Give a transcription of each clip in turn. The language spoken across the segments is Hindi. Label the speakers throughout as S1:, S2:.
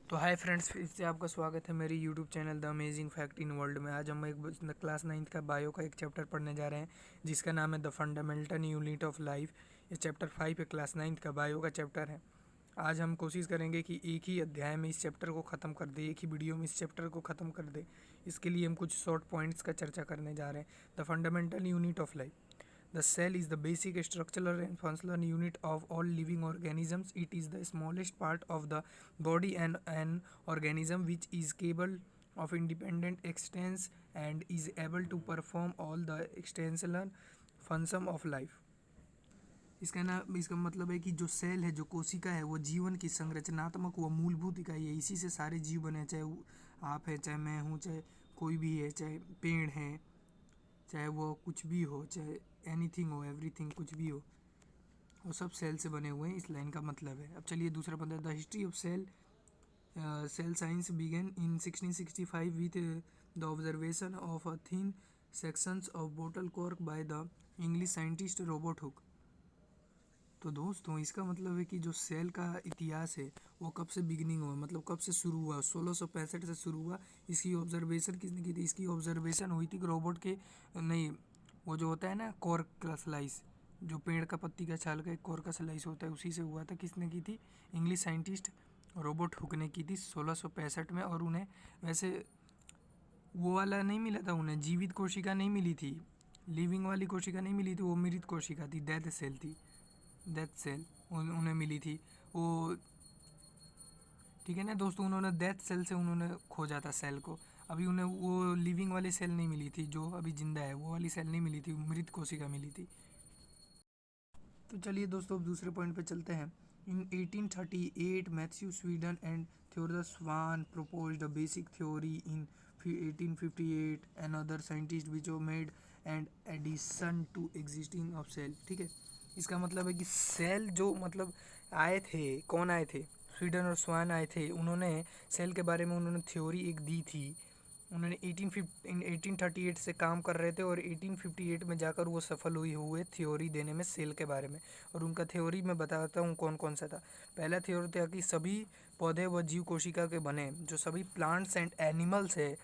S1: तो हाय फ्रेंड्स, फिर से आपका स्वागत है मेरी YouTube channel the amazing fact in world में। आज हम एक क्लास 9th का बायो का एक चैप्टर पढ़ने जा रहे हैं जिसका नाम है the fundamental unit of life. ये चैप्टर 5 है, क्लास 9th का बायो का चैप्टर है। आज हम कोशिश करेंगे कि एक ही अध्याय में इस चैप्टर को ख़त्म कर दे, एक ही वीडियो में इस चैप्टर को ख़त्म कर दे। इसके लिए हम कुछ शॉर्ट पॉइंट्स का चर्चा करने जा रहे हैं। The fundamental unit of life. The cell is the basic structural and functional unit of all living organisms. It is the smallest part of the body and an organism which is capable of independent existence and is able to perform all the external function of life. इसका मतलब है कि जो सेल है, जो कोशिका है, वो जीवन की संरचनात्मक व मूलभूत इकाई है। इसी से सारे जीव बने हैं, चाहे आप है, चाहे मैं हूँ, चाहे कोई भी है, चाहे पेड़ है, चाहे वो कुछ भी हो, चाहे एनीथिंग हो, एवरीथिंग, कुछ भी हो, वो सब सेल से बने हुए हैं। इस लाइन का मतलब है। अब चलिए दूसरा पढ़ते हैं। The history of cell science began in 1665 with the observation of a thin sections of bottle cork by the English scientist Robert Hooke. तो दोस्तों, इसका मतलब है कि जो सेल का इतिहास है वो कब से बिगिनिंग हुआ, मतलब कब से शुरू हुआ। 1665 से शुरू हुआ। इसकी ऑब्जर्वेशन किसने की थी? इसकी ऑब्जर्वेशन हुई थी रोबोट के, नहीं, वो जो होता है ना कॉर्क का स्लाइस, जो पेड़ का पत्ती का छाल का एक कॉर्क का स्लाइस होता है, उसी से हुआ था। किसने की थी? इंग्लिश साइंटिस्ट रॉबर्ट हुक ने की थी 1665 में। और उन्हें वैसे वो वाला नहीं मिला था, उन्हें जीवित कोशिका नहीं मिली थी, लिविंग वाली कोशिका नहीं मिली थी, वो मृत कोशिका थी, डेथ सेल थी, डेथ सेल उन्हें मिली थी वो। ठीक है ना दोस्तों, उन्होंने डेथ सेल से उन्होंने खोजा था सेल को। अभी उन्हें वो लिविंग वाली सेल नहीं मिली थी, जो अभी जिंदा है, वो वाली सेल नहीं मिली थी, मृत कोशिका मिली थी। तो चलिए दोस्तों, अब दूसरे पॉइंट पे चलते हैं। इन 1838 Matthew Sweden and Theodore swan proposed a basic theory in 1858 another scientist which made an addition to existing of cell। ठीक है, इसका मतलब है कि सेल जो मतलब आए थे, कौन आए थे? स्वीडन और स्वान आए थे। उन्होंने सेल के बारे में उन्होंने थ्योरी एक दी थी। उन्होंने 1838 से काम कर रहे थे और 1858 में जाकर वो सफल हुए थ्योरी देने में सेल के बारे में। और उनका थ्योरी मैं बताता हूँ कौन कौन सा था। पहला थ्योरी था कि सभी पौधे व जीव कोशिका के बने, जो सभी प्लांट्स एंड एनिमल्स है,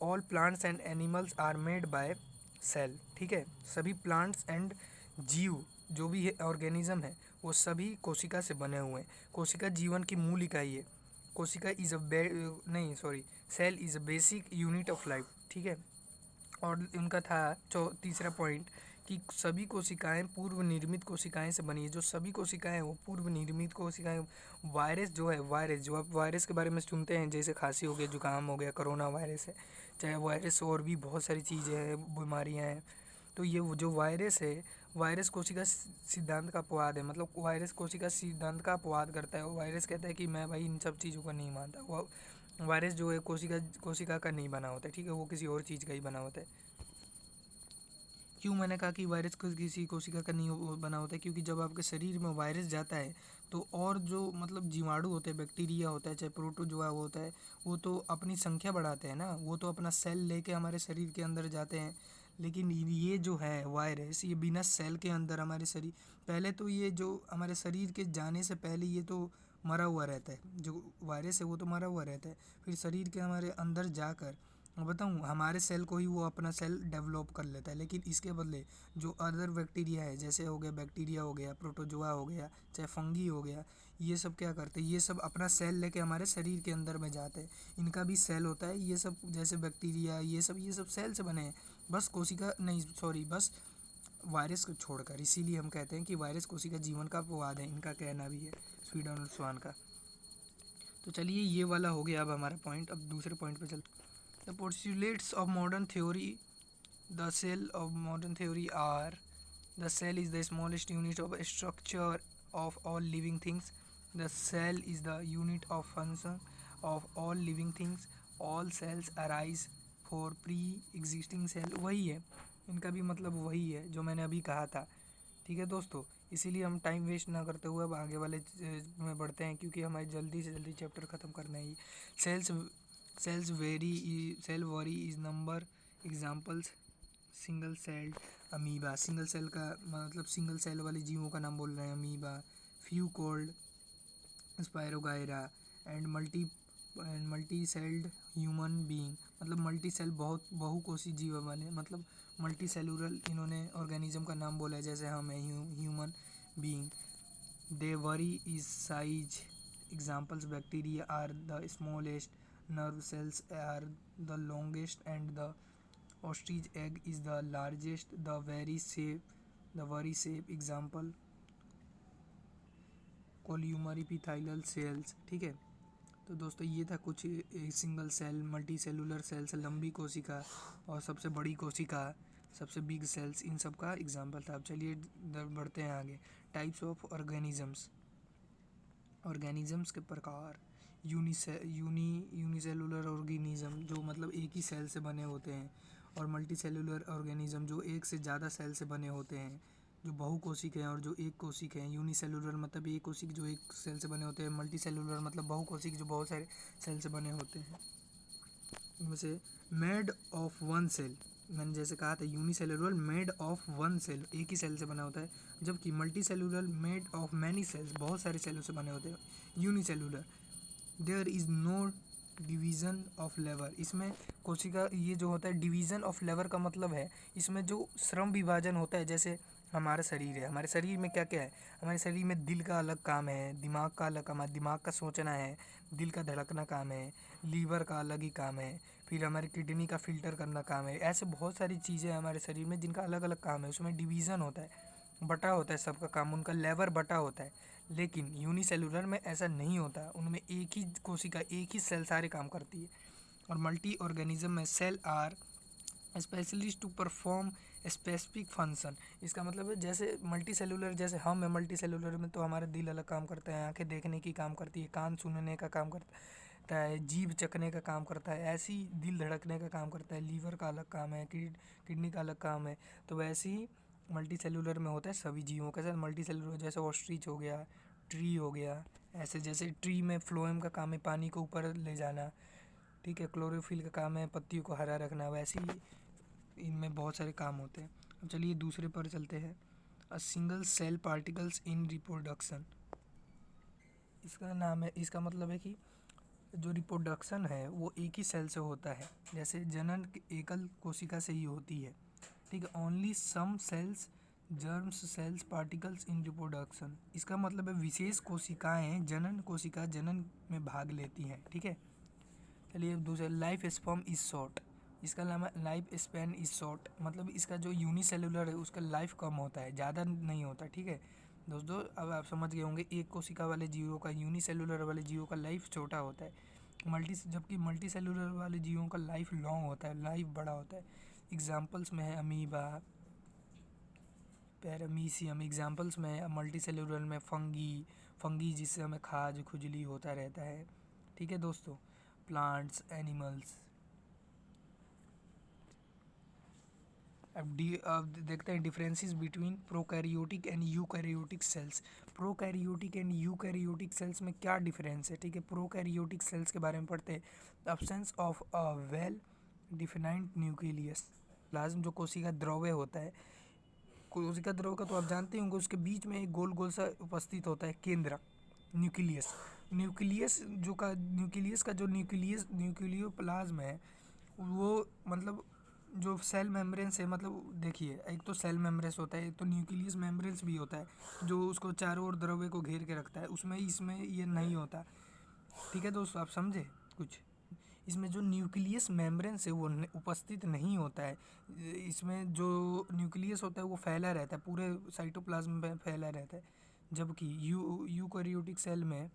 S1: all plants and animals are made by cell. ठीक है, सभी प्लांट्स एंड जीव जो भी है ऑर्गेनिज्म है, वो सभी कोशिका से बने हुए हैं। कोशिका जीवन की मूल इकाई है। कोशिका इज़ नहीं sorry, cell is a basic unit of life. ठीक है। और उनका था तीसरा पॉइंट कि सभी कोशिकाएं पूर्व निर्मित कोशिकाएं से बनी है। जो सभी कोशिकाएं हैं वो पूर्व निर्मित कोशिकाएं। वायरस जो है, वायरस जो आप वायरस के बारे में सुनते हैं, जैसे खांसी हो गया, जुकाम हो गया, कोरोना वायरस है, चाहे वायरस और भी बहुत सारी चीज़ें हैं, बीमारियां हैं। तो ये जो वायरस है, वायरस कोशिका सिद्धांत का अपवाद है। मतलब वायरस कोशिका सिद्धांत का अपवाद करता है। वो वायरस कहता है कि मैं भाई इन सब चीज़ों को नहीं मानता। वो वायरस जो है कोशिका का नहीं बना होता है। ठीक है, वो किसी और चीज़ का ही बना होता है। क्यों मैंने कहा कि वायरस को किसी कोशिका का नहीं बना होता है? क्योंकि जब आपके शरीर में वायरस जाता है तो और जो मतलब जीवाणु होते हैं, बैक्टीरिया होता है, चाहे प्रोटोजोआ होता है, वो तो अपनी संख्या बढ़ाते हैं ना, वो तो अपना सेल लेके हमारे शरीर के अंदर जाते हैं। लेकिन ये जो है वायरस, ये बिना सेल के अंदर हमारे शरीर, पहले तो ये जो हमारे शरीर के जाने से पहले ये तो मरा हुआ रहता है। जो वायरस है वो तो मरा हुआ रहता है, फिर शरीर के हमारे अंदर जाकर, मैं बताऊँ, हमारे सेल को ही वो अपना सेल डेवलप कर लेता है। लेकिन इसके बदले जो अदर बैक्टीरिया है, जैसे हो गया बैक्टीरिया, हो गया प्रोटोजोआ, हो गया चाहे फंगी हो गया, ये सब क्या करते हैं? ये सब अपना सेल लेके हमारे शरीर के अंदर में जाते हैं। इनका भी सेल होता है। ये सब जैसे बैक्टीरिया, ये सब सेल से बने हैं। बस कोशिका नहीं, सॉरी, बस वायरस को छोड़कर। इसीलिए हम कहते हैं कि वायरस कोशिका जीवन का अपवाद है, इनका कहना भी है, स्वीडन और स्वान का। तो चलिए, ये वाला हो गया अब हमारा पॉइंट। अब दूसरे पॉइंट पे चलते। The postulates of modern theory, the cell of modern theory are: the cell is the smallest unit of structure of all living things. The cell is the unit of function of all living things. All cells arise for pre-existing cell। वही है, इनका भी मतलब वही है जो मैंने अभी कहा था। ठीक है दोस्तों, इसीलिए हम टाइम वेस्ट ना करते हुए अब आगे वाले में बढ़ते हैं, क्योंकि हमारी जल्दी से जल्दी चैप्टर ख़त्म करना है। Cells cells vary cell vary is number examples: single celled amoeba, single cell का मतलब सिंगल सेल वाले जीवों का नाम बोल रहे हैं, amoeba, few cold, spirogyra, and multi sailed human being, मतलब मल्टी सेल बहुकोषी जीव वाले, मतलब मल्टी सेलुलर इन्होंने ऑर्गेनिज्म का नाम बोला है, जैसे हम है human being. They vary is size, examples bacteria are the smallest, nerve cells are the longest, and the ostrich egg is the largest. The very shape example columnar epithelial cells. ठीक है, तो दोस्तों ये था कुछ single cell, multicellular cells, लंबी कोशिका और सबसे बड़ी कोशिका, सबसे बिग सेल्स, इन सब का एग्जाम्पल था। अब चलिए बढ़ते हैं आगे। टाइप्स ऑफ ऑर्गेनिजम्स के प्रकार। यूनिसेलुलर ऑर्गेनिज्म, जो मतलब एक ही सेल से बने होते हैं, और मल्टी सेलुलर ऑर्गेनिज्म, जो एक से ज़्यादा सेल से बने होते हैं, जो बहुकोशिक हैं और जो एक कोशिक हैं। यूनिसेलुलर मतलब एक कोशिक जो एक सेल से बने होते हैं, मल्टी सेलुलर मतलब बहुकोशिक जो बहुत सारे सेल से बने होते हैं। इनमें से मेड ऑफ वन सेल, मैंने जैसे कहा था unicellular made of one cell, एक ही सेल से बना होता है, जबकि multicellular made of many cells, बहुत सारे सेलों से बने होते हैं। Unicellular there is no division of labour, इसमें कोशिका ये जो होता है डिवीज़न ऑफ लेबर का मतलब है इसमें जो श्रम विभाजन होता है। जैसे हमारा शरीर है, हमारे शरीर में क्या क्या है, हमारे शरीर में दिल का अलग काम है, दिमाग का अलग काम है, दिमाग का सोचना है, दिल का धड़कना काम है, लीवर का अलग ही काम है, फिर हमारी किडनी का फिल्टर करना काम है। ऐसे बहुत सारी चीज़ें हैं हमारे शरीर में जिनका अलग अलग काम है, उसमें डिवीज़न होता है, बटा होता है सबका काम, उनका लेबर बटा होता है। लेकिन यूनिसेलुलर में ऐसा नहीं होता, उनमें एक ही कोशिका, एक ही सेल सारे काम करती है। और मल्टी ऑर्गेनिज्म में cell are specialist to perform specific function. इसका मतलब है जैसे मल्टी सेलुलर, जैसे हम है मल्टी सेलुलर में, तो हमारा दिल अलग काम करता है, आंखें देखने की काम करती है, कान सुनने का काम करता है, जीभ चखने का काम करता है, ऐसे ही दिल धड़कने का काम करता है, लीवर का अलग काम है, किडनी का अलग काम है। तो वैसे ही मल्टी सेलुलर में होता है सभी जीवों के साथ। मल्टी सेलुलर जैसे ऑस्ट्रिच हो गया, ट्री हो गया, ऐसे जैसे ट्री में फ्लोएम का काम है पानी को ऊपर ले जाना, ठीक है, क्लोरोफिल का काम है पत्तियों को हरा रखना, वैसे ही इनमें बहुत सारे काम होते हैं। अब चलिए दूसरे पर चलते हैं। A single cell particles in reproduction, इसका नाम है, इसका मतलब है कि जो रिप्रोडक्शन है वो एक ही सेल से होता है, जैसे जनन एकल कोशिका से ही होती है। ठीक है, only some cells germs cells particles in reproduction, इसका मतलब है विशेष कोशिकाएं जनन में भाग लेती हैं। ठीक है, चलिए दूसरा लाइफ स्पैन इज शॉर्ट, इसका नाम है लाइफ स्पैन इज शॉर्ट, मतलब इसका जो यूनिसेलुलर है उसका लाइफ कम होता है, ज़्यादा नहीं होता। ठीक है दोस्तों, अब आप समझ गए होंगे एक कोशिका वाले जीवों का, यूनिसेलुलर वाले जीवों का लाइफ छोटा होता है, जबकि मल्टी सेलुलर वाले जीवों का लाइफ लॉन्ग होता है, लाइफ बड़ा होता है। एग्जाम्पल्स में है अमीबा, पैरामीशियम, एग्जाम्पल्स में है मल्टी सेलुलर में फंगी जिससे हमें खाज खुजली होता रहता है। ठीक है दोस्तों, प्लांट्स, एनिमल्स। अब देखते हैं differences between prokaryotic and eukaryotic cells. Prokaryotic and eukaryotic cells में क्या डिफरेंस है? ठीक है, प्रोकैरियोटिक सेल्स के बारे में पढ़ते हैं। Absence of a well defined nucleus, plasm जो कोशिका द्रव्य होता है, कोशिका द्रव्य का तो आप जानते होंगे, उसके बीच में एक गोल गोल सा उपस्थित होता है केंद्र, न्यूक्लियस। न्यूक्लियस का जो न्यूक्लियोप्लाज्म है वो मतलब जो सेल मेम्ब्रेन्स है, मतलब देखिए एक तो सेल मेम्ब्रेन्स होता है, एक तो न्यूक्लियस मेम्ब्रेन्स भी होता है जो उसको चारों ओर द्रव्य को घेर के रखता है, उसमें इसमें ये नहीं होता। ठीक है दोस्तों, आप समझे कुछ? इसमें जो न्यूक्लियस मेम्ब्रेन्स है वो उपस्थित नहीं होता है, इसमें जो न्यूक्लियस होता है वो फैला रहता है, पूरे साइटोप्लाज्म में फैला रहता है। जबकि यूकैरियोटिक सेल में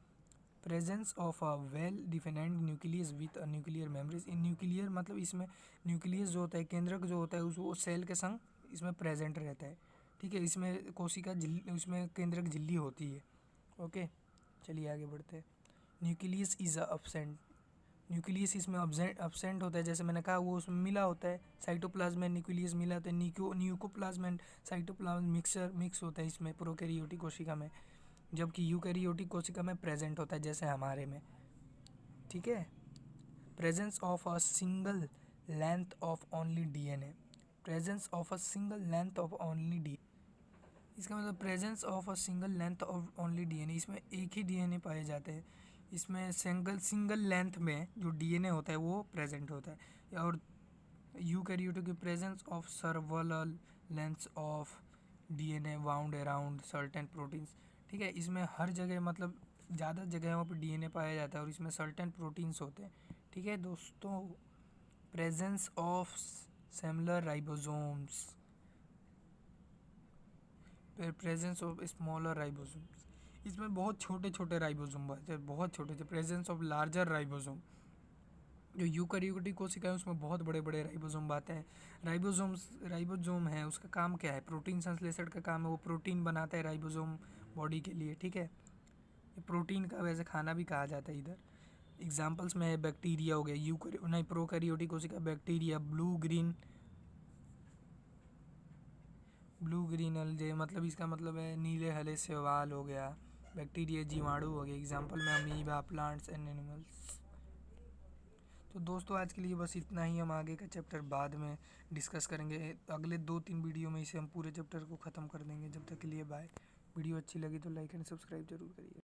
S1: presence of a well defined nucleus with a nuclear membrane, in nuclear मतलब इसमें न्यूक्लियस जो होता है, केंद्रक जो होता है, वो सेल के संग इसमें प्रेजेंट रहता है। ठीक है, इसमें कोशिका झिल्ली, उसमें केंद्रक झिल्ली होती है। ओके, चलिए आगे बढ़ते हैं। न्यूक्लियस इज अब्सेंट, न्यूक्लियस इसमें अब्सेंट होता है, जैसे मैंने कहा वो उसमें मिला होता है, साइटोप्लाज्म में न्यूक्लियस मिला होता है, न्यूकोप्लाज्म एंड साइटोप्लाज्म मिक्स होता है इसमें प्रोकैरियोटिक कोशिका में, जबकि यूकैरियोटिक कोशिका में प्रेजेंट होता है जैसे हमारे में। ठीक है, presence of a single length of only DNA, presence of a single length of only D, इसका मतलब presence of a single length of only DNA, इसमें एक ही डीएनए पाए जाते हैं। इसमें सिंगल लेंथ में जो डीएनए होता है वो प्रेजेंट होता है। और यूकैरियोटिक की presence of सर्वल lengths of DNA wound around certain proteins. ठीक है, इसमें हर जगह मतलब ज़्यादा जगहों पर डीएनए पाया जाता है और इसमें सर्टेन प्रोटीन्स होते हैं। ठीक है दोस्तों, presence of similar ribosomes, presence of smaller ribosomes, इसमें बहुत छोटे छोटे राइबोसोम होते हैं, बहुत छोटे छोटे। प्रेजेंस ऑफ लार्जर राइबोसोम, जो यूकैरियोटिक कोशिका है उसमें बहुत बड़े बड़े राइबोसोम आते हैं। राइबोसोम है, उसका काम क्या है? प्रोटीन संश्लेषण का काम है, वो प्रोटीन बनाता है राइबोसोम बॉडी के लिए। ठीक है, ये प्रोटीन का वैसे खाना भी कहा जाता है इधर। एग्जाम्पल्स में है बैक्टीरिया हो गया, नहीं प्रोकैरियोटिक कोशिका बैक्टीरिया, ब्लू ग्रीन अलजे, मतलब इसका मतलब है नीले हरे शैवाल हो गया। बैक्टीरिया जीवाणु हो गया, एग्जाम्पल में अमीबा, प्लांट्स एंड एनिमल्स। तो दोस्तों आज के लिए बस इतना ही, हम आगे का चैप्टर बाद में डिस्कस करेंगे। अगले 2-3 वीडियो में इसे हम पूरे चैप्टर को ख़त्म कर देंगे। जब तक के लिए बाय। वीडियो अच्छी लगी तो लाइक एंड सब्सक्राइब जरूर करिए।